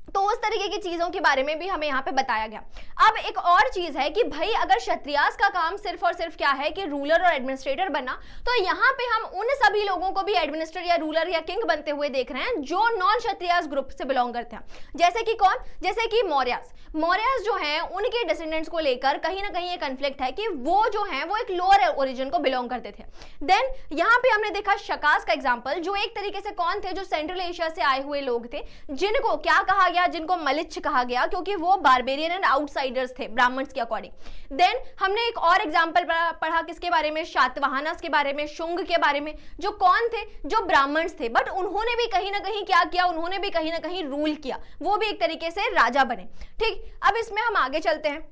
तो उस तरीके की चीजों के बारे में भी हमें यहाँ पे बताया गया। अब एक और चीज है कि भाई अगर क्षत्रियास का काम सिर्फ और सिर्फ क्या है कि रूलर और एडमिनिस्ट्रेटर बनना, तो यहाँ पे हम उन सभी लोगों को भी एडमिनिस्ट्रेटर या रूलर या किंग बनते हुए देख रहे हैं जो नॉन क्षत्रियास ग्रुप से बिलोंग करते हैं। जैसे कि कौन, जैसे कि मौर्यास। मौर्यास जो हैं उनके डिसेंडेंट्स को लेकर कहीं ना कहीं ये कन्फ्लिक्ट है कि वो जो हैं वो एक लोअर ओरिजिन को बिलोंग करते थे। देन यहाँ पे हमने देखा शकास का एग्जाम्पल, जो एक तरीके से कौन थे, जो सेंट्रल एशिया से आए हुए लोग थे, जिनको क्या कहा गया, जिनको मलिच्छ कहा गया, क्योंकि वो बारबेरियन एंड आउटसाइडर्स थे ब्राह्मण्स के अकॉर्डिंग। देन हमने एक और एग्जांपल पढ़ा किसके बारे में, शातवाहनस के बारे में, शुंग के बारे में, जो कौन थे, जो ब्राह्मण्स थे, बट उन्होंने भी कहीं ना कहीं क्या किया, उन्होंने भी कहीं ना कहीं रूल किया, वो भी एक तरीके से राजा बने। ठीक, अब इसमें हम आगे चलते हैं।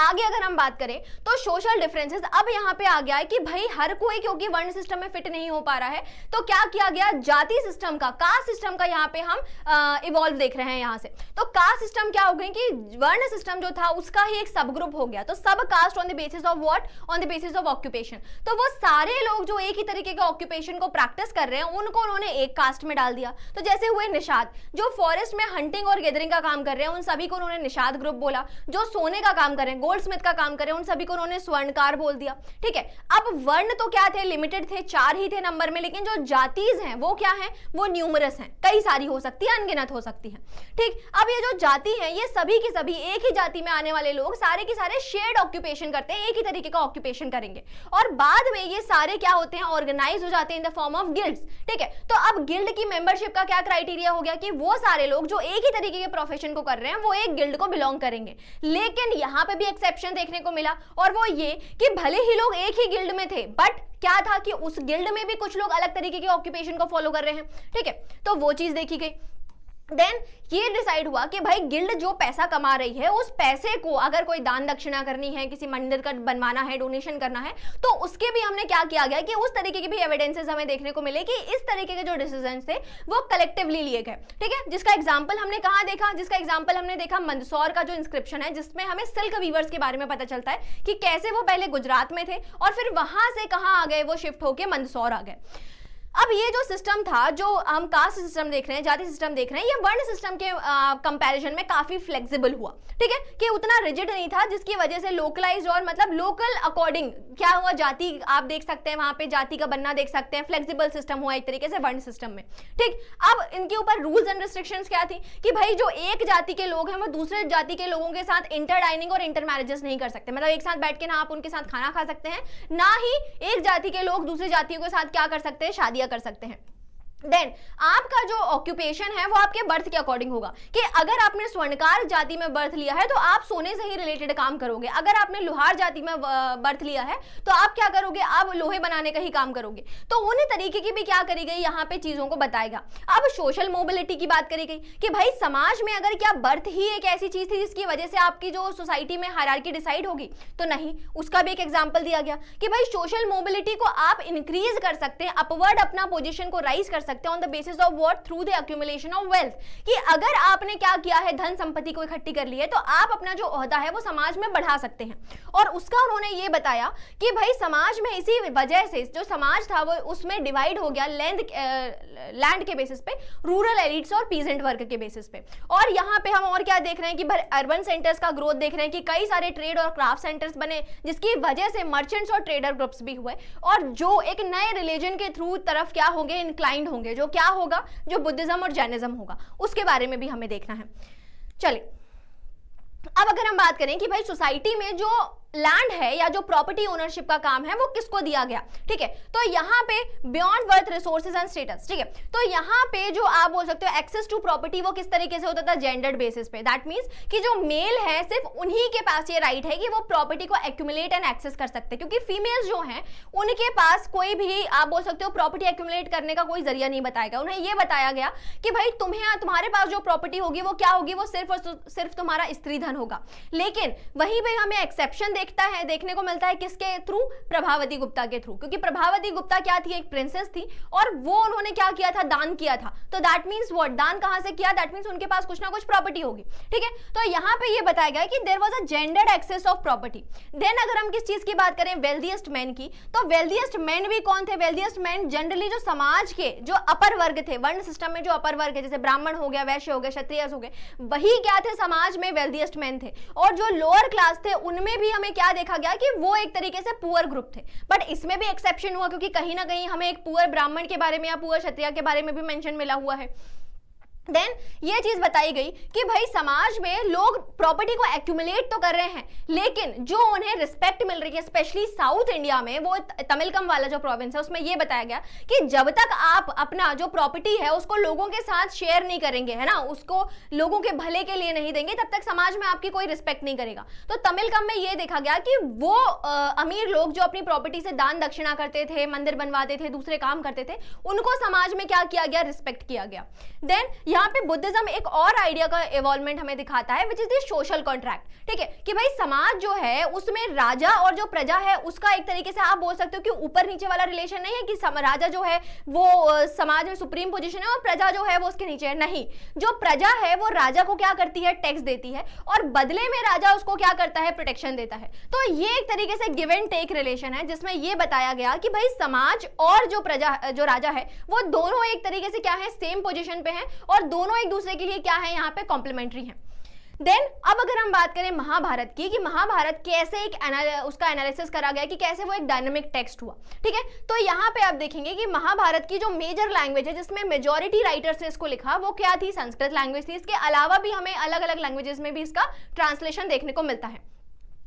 आगे अगर हम बात करें तो सोशल डिफरेंसेस, अब यहाँ पे आ गया है कि भाई हर कोई क्योंकि वर्ण सिस्टम में फिट नहीं हो पा रहा है, तो क्या किया गया, जाति सिस्टम का, कास्ट सिस्टम का यहाँ पे हम इवॉल्व देख रहे हैं यहाँ से। तो कास्ट सिस्टम क्या हो गई कि वर्ण सिस्टम जो था उसका ही एक सब ग्रुप हो गया। तो सब caste on the basis of what, on the basis of occupation. तो वो सारे लोग जो एक ही तरीके के ऑक्यूपेशन को प्रैक्टिस कर रहे हैं उनको उन्होंने एक कास्ट में डाल दिया। तो जैसे हुए निषाद, जो फॉरेस्ट में हंटिंग और गैदरिंग का काम कर रहे हैं उन सभी को उन्होंने निषाद ग्रुप बोला। जो सोने का काम कर रहे हैं, गोल्ड स्मिथ का काम करें, उन सभी को उन्होंने स्वर्णकार बोल दिया। ठीक है, अब वर्ण तो क्या थे, लिमिटेड थे, 4 ही थे नंबर में, लेकिन जो जातीज हैं वो क्या हैं, वो न्यूमरस हैं, कई सारी हो सकती है, अनगिनत हो सकती है। ठीक, अब ये जो जाति है ये सभी की सभी एक ही जाति में आने वाले लोग सारे के सारे शेयर्ड ऑक्यूपेशन करते हैं, एक ही तरीके का ऑक्यूपेशन करेंगे, और बाद में ये सारे क्या होते हैं, ऑर्गेनाइज हो जाते हैं इन द फॉर्म ऑफ गिल्ड्स। ठीक है, तो अब गिल्ड की मेंबरशिप का क्या क्राइटेरिया हो गया कि वो सारे लोग जो एक ही तरीके के प्रोफेशन को कर रहे हैं वो एक गिल्ड को बिलोंग करेंगे। लेकिन यहाँ पे भी एक्सेप्शन देखने को मिला, और वो ये कि भले ही लोग एक ही गिल्ड में थे, बट क्या था कि उस गिल्ड में भी कुछ लोग अलग तरीके के ऑक्यूपेशन को फॉलो कर रहे हैं। ठीक है, तो वो चीज देखी गई। देन ये डिसाइड हुआ कि भाई गिल्ड जो पैसा कमा रही है उस पैसे को अगर कोई दान दक्षिणा करनी है, किसी मंदिर का बनवाना है, डोनेशन करना है, तो उसके भी हमने क्या किया गया कि उस तरीके के भी एविडेंसेस हमें देखने को मिले कि इस तरीके के जो डिसीजंस थे वो कलेक्टिवली लिए गए। ठीक है, जिसका एग्जांपल हमने कहाँ देखा, जिसका एग्जांपल हमने देखा मंदसौर का जो इंस्क्रिप्शन है, जिसमें हमें सिल्क वीवर्स के बारे में पता चलता है कि कैसे वो पहले गुजरात में थे और फिर वहां से कहाँ आ गए, वो शिफ्ट होकर मंदसौर आ गए। अब ये जो सिस्टम था, जो हम कास्ट सिस्टम देख रहे हैं, जाति सिस्टम देख रहे हैं, ये वर्ण सिस्टम के कंपैरिजन में काफी फ्लेक्सिबल हुआ। ठीक है, कि उतना रिजिड नहीं था, जिसकी वजह से लोकलाइज्ड और मतलब लोकल अकॉर्डिंग क्या हुआ, जाति आप देख सकते हैं, वहां पे जाति का बनना देख सकते हैं, फ्लेक्सिबल सिस्टम हुआ एक तरीके से वर्ण सिस्टम में। ठीक, अब इनके ऊपर रूल्स एंड रिस्ट्रिक्शंस क्या थी कि भाई जो एक जाति के लोग हैं वो दूसरे जाति के लोगों के साथ इंटर डाइनिंग और इंटर मैरिजेस नहीं कर सकते, मतलब एक साथ बैठ के ना आप उनके साथ खाना खा सकते हैं, ना ही एक जाति के लोग दूसरी जातियों के साथ क्या कर सकते हैं, शादियां कर सकते हैं। देन आपका जो ऑक्यूपेशन है वो आपके बर्थ के अकॉर्डिंग होगा कि अगर आपने स्वर्णकार जाति में बर्थ लिया है तो आप सोने से ही रिलेटेड काम करोगे, अगर आपने लोहार जाति में बर्थ लिया है तो आप क्या करोगे, आप लोहे बनाने का ही काम करोगे। तो उन तरीके की भी क्या करी गई यहाँ पे चीजों को बताएगा। अब सोशल मोबिलिटी की बात करी गई कि भाई समाज में अगर क्या बर्थ ही एक ऐसी चीज थी जिसकी वजह से आपकी जो सोसाइटी में हायरार्की डिसाइड होगी, तो नहीं, उसका भी एक एग्जाम्पल दिया गया कि भाई सोशल मोबिलिटी को आप इंक्रीज कर सकते हैं, अपवर्ड अपना पोजिशन को राइज कर सकते हैं on the basis of what, through the accumulation of wealth, कि अगर आपने क्या किया है, धन संपत्ति को इकट्ठी कर ली है तो आप अपना जो ओहदा है वो समाज में बढ़ा सकते हैं। और उसका उन्होंने ये बताया कि भाई समाज में इसी वजह से जो समाज था वो उसमें डिवाइड हो गया लैंड के बेसिस पे, रूरल एलिट्स और पीजेंट वर्ग के बेसिस पे। और यहाँ पे हम और क्या देख रहे हैं कि अर्बन सेंटर्स का ग्रोथ देख रहे हैं कि कई सारे ट्रेड और क्राफ्ट सेंटर्स बने जिसकी वजह से मर्चेंट्स और ट्रेडर ग्रुप्स भी हुए और जो एक नए रिलीजन के थ्रू तरफ क्या होंगे, इंक्लाइंड होंगे, जो क्या होगा, जो बुद्धिज्म और जैनिज्म होगा, उसके बारे में भी हमें देखना है। चलिए अब अगर हम बात करें कि भाई सोसाइटी में जो लैंड है या जो प्रॉपर्टी ओनरशिप का काम है वो किसको दिया गया, ठीक है, तो यहाँ पे beyond birth resources and status, ठीक है, तो यहाँ पे जो आप बोल सकते हो एक्सेस टू प्रॉपर्टी वो किस तरीके से होता था, जेंडर्ड बेसिस पे। दैट मींस कि जो मेल है सिर्फ उन्हीं के पास ये राइट है कि वो प्रॉपर्टी को एक्यूमुलेट एंड एक्सेस कर सकते हैं, क्योंकि फीमेल्स जो हैं उनके पास कोई भी आप बोल सकते हो प्रॉपर्टी एक्यूमुलेट करने का कोई जरिया नहीं बताएगा। उन्हें ये बताया गया कि भाई तुम्हारे पास जो प्रॉपर्टी होगी वो क्या होगी, वो सिर्फ और सिर्फ तुम्हारा स्त्री धन होगा। लेकिन वहीं पे हमें एक्सेप्शन देखने को मिलता है किसके थ्रू, प्रभावती गुप्ता के थ्रू, क्योंकि प्रभावती गुप्ता क्या थी, एक प्रिंसेस थी और वो उन्होंने क्या किया था, दान किया था। तो दैट मींस व्हाट, दान कहां से किया, दैट मींस उनके पास कुछ ना कुछ प्रॉपर्टी होगी, ठीक है। तो यहां पे ये बताया गया कि there was a gendered access of property. Then अगर हम किस चीज की बात करें, वेल्दीएस्ट मैन की, तो वेल्दीएस्ट मैन भी कौन थे, वेल्दीएस्ट मैन जनरली जो समाज के जो अपर वर्ग थे, वर्ण सिस्टम में जो अपर वर्ग है, जैसे ब्राह्मण हो गया, वैश्य हो गया, क्षत्रिय हो गए, वही क्या थे, समाज में वेल्दीएस्ट मैन थे। और जो लोअर क्लास थे उनमें भी हमें क्या देखा गया कि वो एक तरीके से पुअर ग्रुप थे। बट इसमें भी एक्सेप्शन हुआ क्योंकि कहीं ना कहीं हमें एक पुअर ब्राह्मण के बारे में या पुअर क्षत्रिय के बारे में भी मेंशन मिला हुआ है। देन ये चीज बताई गई कि भाई समाज में लोग प्रॉपर्टी को एक्यूमुलेट तो कर रहे हैं लेकिन जो उन्हें रिस्पेक्ट मिल रही है, स्पेशली साउथ इंडिया में, वो तमिलकम वाला जो प्रोविंस है उसमें ये बताया गया कि जब तक आप अपना जो प्रॉपर्टी है उसको लोगों के साथ शेयर नहीं करेंगे, है ना, उसको लोगों के भले के लिए नहीं देंगे, तब तक समाज में आपकी कोई रिस्पेक्ट नहीं करेगा। तो तमिलकम में ये देखा गया कि वो अमीर लोग जो अपनी प्रॉपर्टी से दान दक्षिणा करते थे, मंदिर बनवाते थे, दूसरे काम करते थे, उनको समाज में क्या किया गया, रिस्पेक्ट किया गया। देन यहाँ पे बुद्धिज्म एक और आइडिया का इवॉल्वमेंट हमें दिखाता है, विच इज द सोशल कॉन्ट्रैक्ट, ठीक है, कि भाई समाज जो है उसमें राजा और जो प्रजा है उसका एक तरीके से आप बोल सकते हो कि ऊपर नीचे वाला रिलेशन नहीं है कि राजा जो है वो समाज में सुप्रीम पोजीशन है और प्रजा जो है वो उसके नीचे है। नहीं, जो प्रजा है वो राजा को क्या करती है, टैक्स देती है और बदले में राजा उसको क्या करता है, प्रोटेक्शन देता है। तो ये एक तरीके से गिव एंड टेक रिलेशन है जिसमें ये बताया गया कि भाई समाज और जो प्रजा जो राजा है वो दोनों एक तरीके से क्या है, सेम पोजीशन पे हैं और दोनों एक दूसरे के लिए क्या है, यहाँ पे कॉम्प्लीमेंट्री है। देन अब अगर हम बात करें महाभारत की कि महाभारत कैसे उसका एनालिसिस करा गया कि कैसे वो एक डायनामिक टेक्स्ट हुआ, ठीक है, तो यहाँ पे आप देखेंगे कि महाभारत की जो मेजर लैंग्वेज है जिसमें मेजॉरिटी राइटर्स ने इसको लिखा वो क्या थी, संस्कृत लैंग्वेज थी। इसके अलावा भी हमें अलग अलग लैंग्वेजेस में भी इसका ट्रांसलेशन देखने को मिलता है।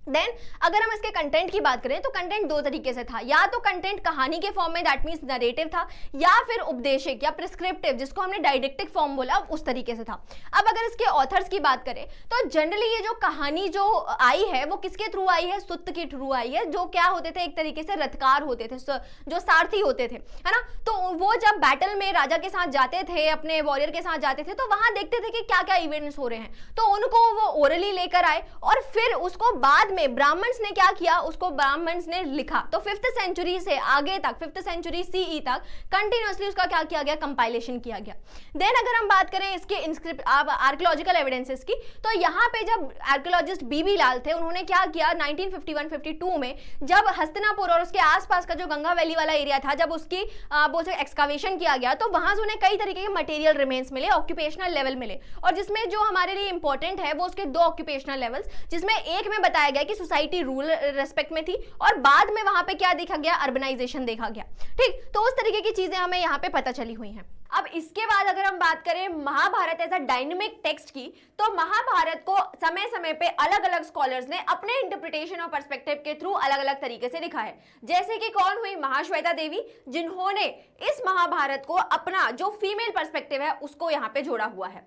देन अगर हम इसके कंटेंट की बात करें तो कंटेंट दो तरीके से था, या तो कंटेंट कहानी के फॉर्म में, दैट मींस नरेटिव था, या फिर उपदेशिक या प्रिस्क्रिप्टिव जिसको हमने डायडेक्टिक फॉर्म बोला उस तरीके से था। अब अगर इसके ऑथर्स की बात करें तो जनरली ये जो कहानी जो आई है वो किसके थ्रू आई है, सुत्त के थ्रू आई है, जो क्या होते थे, एक तरीके से रथकार होते थे, जो सारथी होते थे, है ना। तो वो जब बैटल में राजा के साथ जाते थे, अपने वॉरियर के साथ जाते थे, तो वहां देखते थे कि क्या क्या इवेंट्स हो रहे हैं, तो उनको वो ओरली लेकर आए और फिर उसको बाद में ब्राह्मण्स ने क्या किया, उसको ब्राह्मण्स ने लिखा। तो 5th सेंचुरी से आगे तक, 5th सेंचुरी सीई तक कंटिन्यूअसली उसका क्या किया गया, कंपाइलेशन किया गया। देन अगर हम बात करें इसके आर्कियोलॉजिकल एविडेंसेस की, तो यहाँ पे जब आर्कियोलॉजिस्ट बीबी लाल थे उन्होंने क्या किया 1951-52 में, जब हस्तिनापुर और उसके आसपास का जो गंगा वैली वाला एरिया था, जब उसकी एक्सकावेशन किया गया तो वहां से उन्हें कई तरीके के मटेरियल रिमेन्स मिले, ऑक्यूपेशनल लेवल मिले, और जिसमें जो हमारे लिए इंपॉर्टेंट है वो उसके 2 ऑक्यूपेशनल लेवल्स, जिसमें एक में बताया गया कि सोसाइटी रूरल रेस्पेक्ट में थी और बाद में वहां पे क्या देखा गया, अर्बनाइजेशन देखा गया, ठीक। तो उस तरीके की चीजें हमें यहाँ पे पता चली हुई हैं। अब इसके बाद अगर हम बात करें Mahabharata as a dynamic text की, तो महाभारत को समय समय पे अलग अलग स्कॉलर्स ने अपने इंटरप्रिटेशन और पर्सपेक्टिव के थ्रू अलग अलग तरीके से लिखा है। जैसे कि कौन हुई, महाश्वेता देवी, जिन्होंने इस महाभारत को अपना जो फीमेल पर्सपेक्टिव है उसको यहाँ पे जोड़ा हुआ है।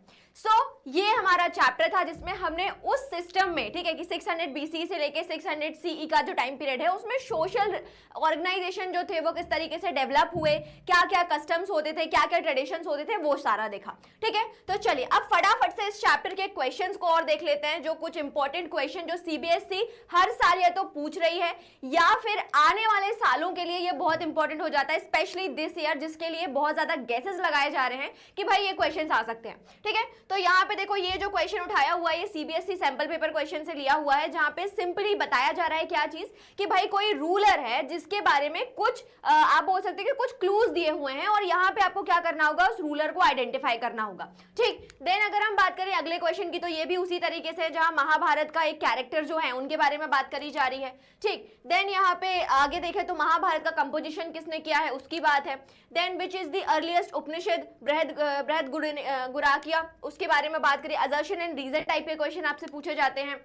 ये हमारा चैप्टर था जिसमें हमने उस सिस्टम में, ठीक है, कि 600 BC से लेके 600 CE का जो टाइम पीरियड है उसमें सोशल ऑर्गेनाइजेशन जो थे वो किस तरीके से डेवलप हुए, क्या क्या कस्टम्स होते थे, क्या क्या ट्रेडिशंस होते थे, वो सारा देखा। ठीक है, तो चलिए अब फटाफट से इस चैप्टर के क्वेश्चंस को और देख लेते हैं, जो कुछ इंपॉर्टेंट क्वेश्चन जो सीबीएसई हर साल या तो पूछ रही है या फिर आने वाले सालों के लिए ये बहुत इंपॉर्टेंट हो जाता है, स्पेशली दिस ईयर, जिसके लिए बहुत ज्यादा गेसेस लगाए जा रहे हैं कि भाई ये क्वेश्चन आ सकते हैं। ठीक है, तो यहाँ पे देखो ये जो क्वेश्चन उठाया हुआ है ये सीबीएसई सैंपल पेपर क्वेश्चन से लिया हुआ है, जहां पे सिंपली बताया जा रहा है क्या चीज, कि भाई कोई रूलर है जिसके बारे में कुछ आप बोल सकते हैं कि कुछ क्लूज दिए हुए हैं और यहाँ पे आपको क्या करना होगा, उस रूलर को आइडेंटिफाई करना होगा। ठीक, देन अगर हम बात करें अगले क्वेश्चन की, तो ये भी उसी तरीके से जहां महाभारत का एक कैरेक्टर जो है उनके बारे में बात करी जा रही है। ठीक, देन यहाँ पे आगे देखें तो महाभारत का कंपोजिशन किसने किया है उसकी बात है। Then which is the earliest Upanishad, बृहद गुराकिया, उसके बारे में बात करें। असर्शन एंड रीजन टाइप के क्वेश्चन आपसे पूछे जाते हैं।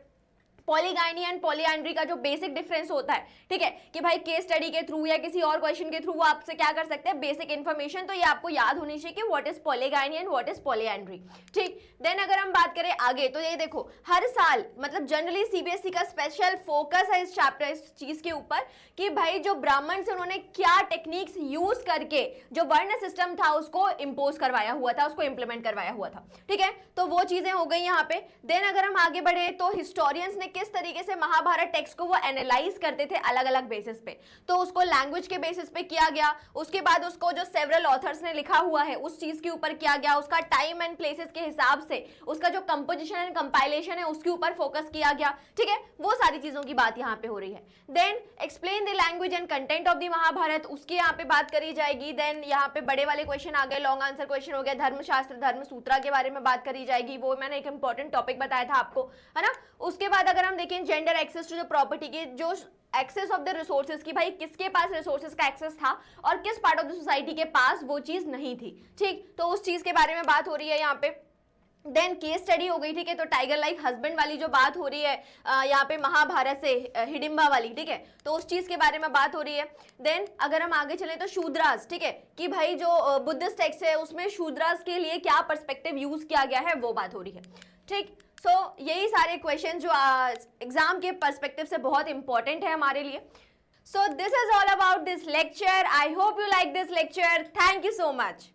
पॉलीगाइनी एंड पॉलीएंड्री का जो बेसिक डिफरेंस होता है, ठीक है, कि भाई केस स्टडी के थ्रू या किसी और क्वेश्चन के थ्रू वो आपसे क्या कर सकते हैं, बेसिक इंफॉर्मेशन, तो ये आपको याद होनी चाहिए कि what is polygyny and what is polyandry. ठीक, देन अगर हम बात करें आगे, तो ये देखो हर साल मतलब जनरली सीबीएसई का स्पेशल फोकस है इस चैप्टर, इस चीज के ऊपर कि भाई जो ब्राह्मण से उन्होंने क्या टेक्निक्स यूज करके जो वर्ण सिस्टम था उसको इम्पोज करवाया हुआ था, उसको इंप्लीमेंट करवाया हुआ था। ठीक है, तो वो चीजें हो गई यहाँ पे। देन अगर हम आगे बढ़े तो हिस्टोरियंस ने किस तरीके से महाभारत टेक्स्ट को वो एनालाइज करते थे अलग अलग बेसिस पे, तो उसको लैंग्वेज के बेसिस पे किया गया, उसके बाद उसको जो सेवरल ऑथर्स ने लिखा हुआ है उस चीज के ऊपर किया गया, उसका टाइम एंड प्लेसेस के हिसाब से उसका जो कंपोजिशन एंड कंपाइलेशन है उसके ऊपर फोकस किया गया। ठीक है, वो सारी चीजों की बात यहाँ पे हो रही है। Then explain the language and content of the Mahabharata, उसकी यहाँ पे बात करी जाएगी। देन यहाँ पे बड़े वाले क्वेश्चन आ गए, लॉन्ग आंसर क्वेश्चन हो गया, धर्मशास्त्र धर्मसूत्रा के बारे में बात करी जाएगी, वो मैंने एक इंपॉर्टेंट टॉपिक बताया था आपको, है ना। उसके बाद अगर हम देखें gender access to the property की, जो एक्सेस ऑफ द रिसोर्सेज की, भाई किसके पास रिसोर्सेज का एक्सेस था और किस पार्ट ऑफ द सोसाइटी के पास वो चीज नहीं थी। ठीक, तो उस चीज के बारे में बात हो रही है यहाँ पे। देन केस स्टडी हो गई, ठीक है, तो टाइगर लाइक हस्बैंड वाली जो बात हो रही है यहाँ पे महाभारत से, हिडिंबा वाली, ठीक है, तो उस चीज के बारे में बात हो रही है। देन अगर हम आगे चलें तो शूद्रास, ठीक है, कि भाई जो बुद्धिस्ट टेक्स्ट है उसमें शूद्रास के लिए क्या पर्सपेक्टिव यूज किया गया है वो बात हो रही है। ठीक, यही सारे क्वेश्चन जो एग्जाम के पर्सपेक्टिव से बहुत इंपॉर्टेंट है हमारे लिए। So this is all about this lecture. I hope you like this lecture. Thank you so much.